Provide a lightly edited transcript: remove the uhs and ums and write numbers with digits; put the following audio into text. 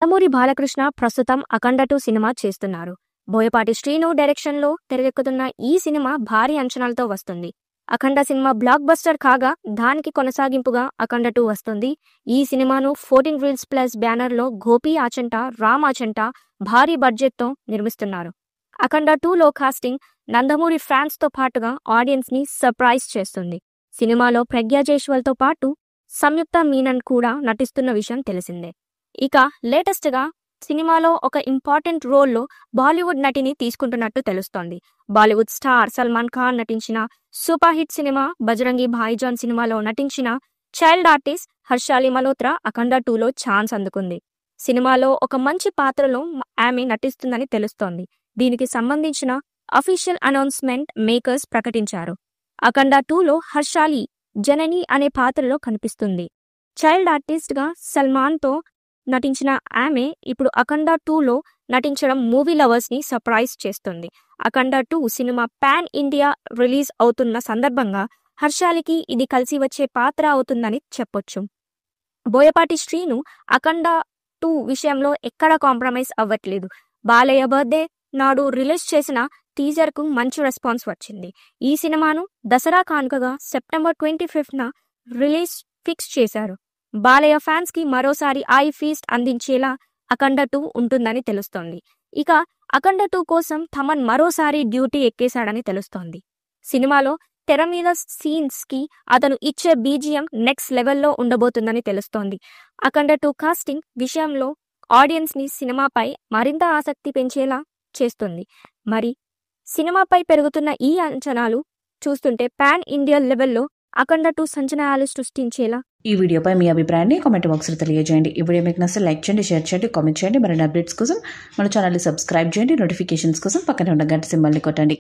నందమూరి బాలకృష్ణ ప్రస్తుతం అఖండ 2 సినిమా చేస్తున్నారు. బోయపాటి శ్రీను డైరెక్షన్లో తెరకెక్కుతున్న ఈ సినిమా భారీ అంచనాలతో వస్తుంది. అఖండ సినిమా బ్లాక్ బస్టర్ కాగా దానికి కొనసాగింపుగా అఖండ 2 వస్తుంది. ఈ సినిమాను 14 రీల్స్ ప్లస్ బ్యానర్లో గోపి ఆచంట, రామ్ ఆచంట భారీ బడ్జెట్తో నిర్మిస్తున్నారు. అఖండ 2లో కాస్టింగ్ నందమూరి ఫ్యాన్స్తో పాటుగా ఆడియన్స్ని సర్ప్రైజ్ చేస్తుంది. సినిమాలో ప్రగ్యా జైస్వాల్తో పాటు సంయుక్త మీనన్ కూడా నటిస్తున్న విషయం తెలిసిందే. ఇక లేటెస్ట్గా సినిమాలో ఒక ఇంపార్టెంట్ రోల్లో బాలీవుడ్ నటిని తీసుకుంటున్నట్టు తెలుస్తోంది. బాలీవుడ్ స్టార్ సల్మాన్ ఖాన్ నటించిన super hit cinema Bajrangi Bhaijaan సినిమాలో నటించిన చైల్డ్ ఆర్టిస్ట్ హర్షాలి మల్హోత్రా అఖండ 2లో ఛాన్స్ అందుకుంది. సినిమాలో ఒక మంచి పాత్రలో ఆమె నటిస్తుందని తెలుస్తోంది. దీనికి సంబంధించిన అఫీషియల్ అనౌన్స్మెంట్ మేకర్స్ ప్రకటించారు. అఖండ 2లో హర్షాలి జనని అనే పాత్రలో కనిపిస్తుంది. చైల్డ్ ఆర్టిస్ట్గా సల్మాన్తో నటించిన ఆమె ఇప్పుడు అఖండ 2లో నటించడం మూవీ లవర్స్ని సర్ప్రైజ్ చేస్తుంది. అఖండ 2 సినిమా పాన్ ఇండియా రిలీజ్ అవుతున్న సందర్భంగా హర్షాలికి ఇది కలిసి వచ్చే పాత్ర అవుతుందని చెప్పొచ్చు. బోయపాటి శ్రీను అఖండ 2 విషయంలో ఎక్కడా కాంప్రమైజ్ అవ్వట్లేదు. బాలయ్య బర్త్డే నాడు రిలీజ్ చేసిన టీజర్కు మంచి రెస్పాన్స్ వచ్చింది. ఈ సినిమాను దసరా కానుకగా సెప్టెంబర్ 25న రిలీజ్ ఫిక్స్ చేశారు. బాలయ్య ఫ్యాన్స్కి మరోసారి ఐ ఫీస్ట్ అందించేలా అఖండ 2 ఉంటుందని తెలుస్తోంది. ఇక అఖండ 2 కోసం తమన్ మరోసారి డ్యూటీ ఎక్కేశాడని తెలుస్తోంది. సినిమాలో తెర మీద సీన్స్కి అతను ఇచ్చే బీజిఎం నెక్స్ట్ లెవెల్లో ఉండబోతుందని తెలుస్తోంది. అఖండ 2 కాస్టింగ్ విషయంలో ఆడియన్స్ని సినిమాపై మరింత ఆసక్తి పెంచేలా చేస్తుంది. మరి సినిమాపై పెరుగుతున్న ఈ అంచనాలు చూస్తుంటే పాన్ ఇండియా లెవెల్లో అఖండ 2 సంచలనాలు సృష్టించేలా. ఈ వీడియోపై మీ అభిప్రాయాన్ని కామెంట్ బాక్స్లో తెలియజేయండి. ఈ వీడియో మీకు నచ్చితే లైక్ చేయండి, షేర్ చేయండి, కామెంట్ చేయండి. మరిన్ని అప్డేట్స్ కోసం మన ఛానల్ని సబ్స్క్రైబ్ చేయండి. నోటిఫికేషన్స్ కోసం పక్కనే ఉన్న గంట సింబల్ని కొట్టండి.